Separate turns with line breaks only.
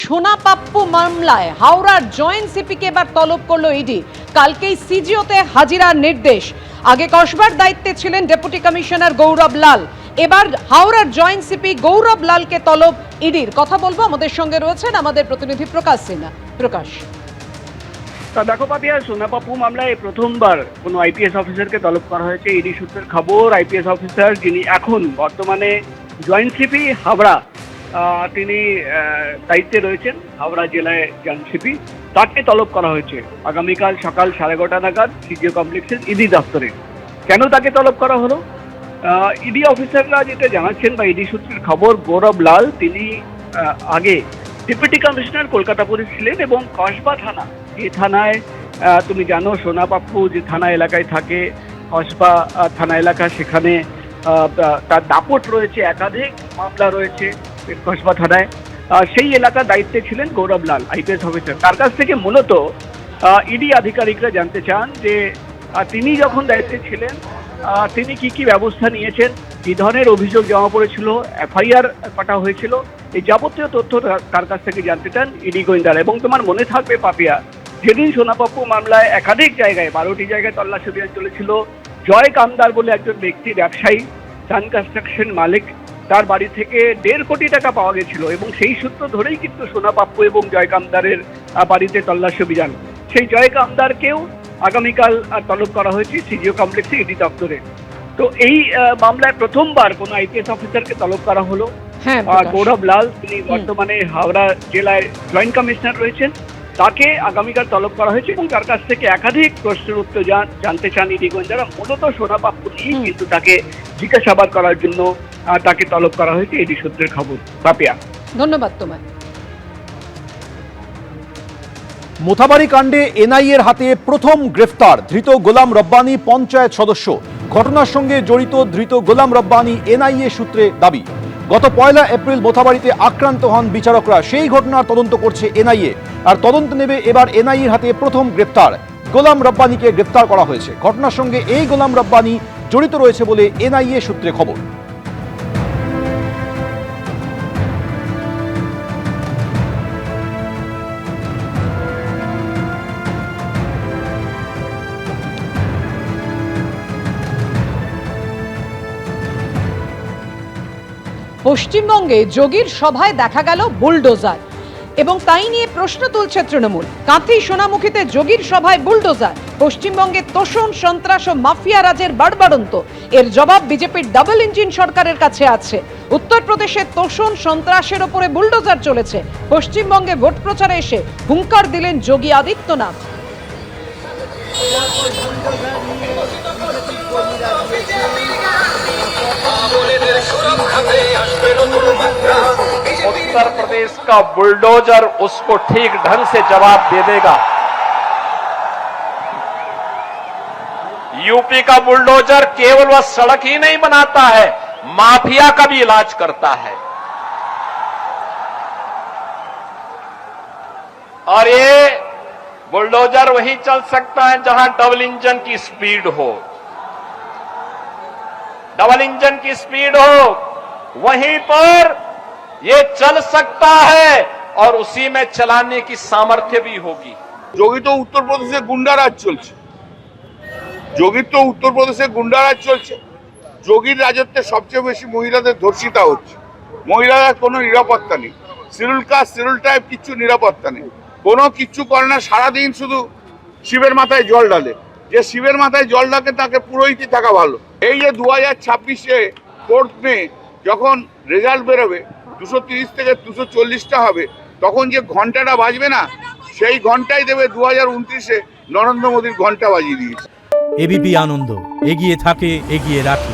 সোনা পাপ্পু মামলায় হাওড়ার জয়েন্ট সিপিকে এবার তলব করলো ইডি। কালকেই সিজিওতে হাজিরার নির্দেশ। আগে কসবার দায়িত্বে ছিলেন ডেপুটি কমিশনার গৌরব লাল, এবার হাওড়ার জয়েন্ট সিপি গৌরব লালকে তলব ইডির। কথা বলবো, আমাদের সঙ্গে রয়েছেন আমাদের প্রতিনিধি প্রকাশ সিনহা। প্রকাশ,
দেখো পাপিয়া, সোনা পাপ্পু মামলায় প্রথমবার কোনো আইপিএস অফিসারকে তলব করা হয়েছে। ইডি সূত্রের খবর, আইপিএস অফিসার যিনি এখন বর্তমানে জয়েন্ট সিপি হাওড়া, তিনি দায়িত্বে রয়েছেন হাওড়া জেলায় জয়েন্ট সিপি, তাকে তলব করা হয়েছে আগামীকাল সকাল 11:30 নাগাদ সিজিও কমপ্লেক্সের ইডি দপ্তরে। কেন তাকে তলব করা হলো? ইডি অফিসাররা যেটা জানাচ্ছেন বা ইডি সূত্রের খবর, গৌরব লাল তিনি আগে ডেপুটি কমিশনার কলকাতা পুলিশ ছিলেন এবং কসবা থানা, যে থানায় তুমি জানো সোনা পাপ্পু যে থানা এলাকায় থাকে, কসবা থানা এলাকা, সেখানে তার দাপট রয়েছে, একাধিক মামলা রয়েছে কসবা থানায়। সেই এলাকার দায়িত্বে ছিলেন গৌরব লাল, আইপিএস অফিসার। তার কাছ থেকে মূলত ইডি আধিকারিকরা জানতে চান যে তিনি যখন দায়িত্বে ছিলেন তিনি কি কি ব্যবস্থা নিয়েছেন, কি ধরনের অভিযোগ জমা পড়েছিল, এফআইআর কটা হয়েছিল, এই যাবতীয় তথ্য তার কাছ থেকে জানতে চান ইডি গোয়েন্দারা। এবং তোমার মনে থাকবে পাপিয়া, যেদিন সোনা পাপ্পু মামলায় একাধিক জায়গায় 12টি জায়গায় তল্লাশি অভিযান চলেছিল, জয় কামদার বলে একজন ব্যক্তি, ব্যবসায়ী, সান কনস্ট্রাকশন মালিক, তার বাড়ি থেকে 1.5 কোটি টাকা পাওয়া গেছিল এবং সেই সূত্র ধরেই কিন্তু সোনা পাপ্পু এবং জয় কামদারের বাড়িতে তল্লাশি অভিযান। সেই জয় কামদারকেও আগামীকাল তলব করা হয়েছে সিজিও কমপ্লেক্সে ইডি দপ্তরে। তো এই মামলায় প্রথমবার কোনো আইপিএস অফিসারকে তলব করা হলো। গৌরব লাল, তিনি বর্তমানে হাওড়া জেলায় জয়েন্ট কমিশনার রয়েছেন, তাকে আগামীকাল তলব করা হয়েছে এবং তার কাছ থেকে একাধিক প্রশ্নের উত্তর জানতে চান ইডি গোয়েন্দারা। মূলত সোনা পাপ্পু নিয়ে কিন্তু তাকে জিজ্ঞাসাবাদ করার জন্য তাকে তলব করা হয়েছে, ইডি সূত্রের খবর। পাপিয়া,
ধন্যবাদ তোমায়।
মোথাবাড়ি কাণ্ডে এনআইএর হাতে প্রথম গ্রেফতার ধৃত গোলাম রব্বানী পঞ্চায়েত সদস্য। ঘটনার সঙ্গে জড়িত ধৃত গোলাম রব্বানী এনআইএ সূত্রে দাবি। গত 1 এপ্রিল মোথাবাড়িতে আক্রান্ত হন বিচারকরা, সেই ঘটনার তদন্ত করছে এনআইএ। আর তদন্ত নেবে এবার এনআইএর হাতে প্রথম গ্রেফতার গোলাম রব্বানীকে গ্রেফতার করা হয়েছে। ঘটনার সঙ্গে এই গোলাম রব্বানী জড়িত রয়েছে বলে এনআইএ সূত্রে খবর।
পশ্চিমবঙ্গে যোগীর সভায় দেখা গেল বুলডোজার এবং তাই নিয়ে প্রশ্ন তুলছে তৃণমূল। কাঁথি সোনামুখীতে যোগীর সভায় বুলডোজার। পশ্চিমবঙ্গে তোষণ, সন্ত্রাস ও মাফিয়া রাজের বাড়বাড়ন্ত। এর জবাব বিজেপির ডাবল ইঞ্জিন সরকারের কাছে আছে। উত্তরপ্রদেশে তোষণ, সন্ত্রাসের ওপরে বুলডোজার চলেছে। পশ্চিমবঙ্গে ভোট প্রচারে এসে হুঙ্কার দিলেন যোগী আদিত্যনাথ।
उत्तर प्रदेश का बुलडोजर उसको ठीक ढंग से जवाब दे देगा। यूपी का बुलडोजर केवल वह सड़क ही नहीं बनाता है, माफिया का भी इलाज करता है। और ये बुलडोजर वहीं चल सकता है जहां डबल इंजन की स्पीड हो। डबल इंजन की स्पीड हो, वहीं पर ये चल सकता है और उसी में चलाने की सामर्थ्य भी होगी।
যোগী তো উত্তরপ্রদেশে গুন্ডারাজ চলছে, যোগীর রাজত্বে সবচেয়ে বেশি মহিলাদের ধর্ষিতা হচ্ছে। মহিলাদের কোনো নিরাপত্তা নেই, শিডিউল কাস্ট, শিডিউল ট্রাইব, কিচ্ছু নিরাপত্তা নেই, কোনো কিচ্ছু করে না। সারাদিন শুধু শিবের মাথায় জল ঢালে। যে শিবের মাথায় জল ঢাকে তাকে পুরোহিতই থাকা ভালো। এই যে 2026-এ 4 মে যখন রেজাল্ট বেরোবে, 230 থেকে 240টা হবে, তখন যে ঘন্টাটা বাজবে না, সেই ঘন্টাই দেবে 2029-এ নরেন্দ্র মোদীর ঘন্টা বাজিয়ে দিয়েছে।
এবিপি আনন্দ, এগিয়ে থাকে, এগিয়ে রাখে।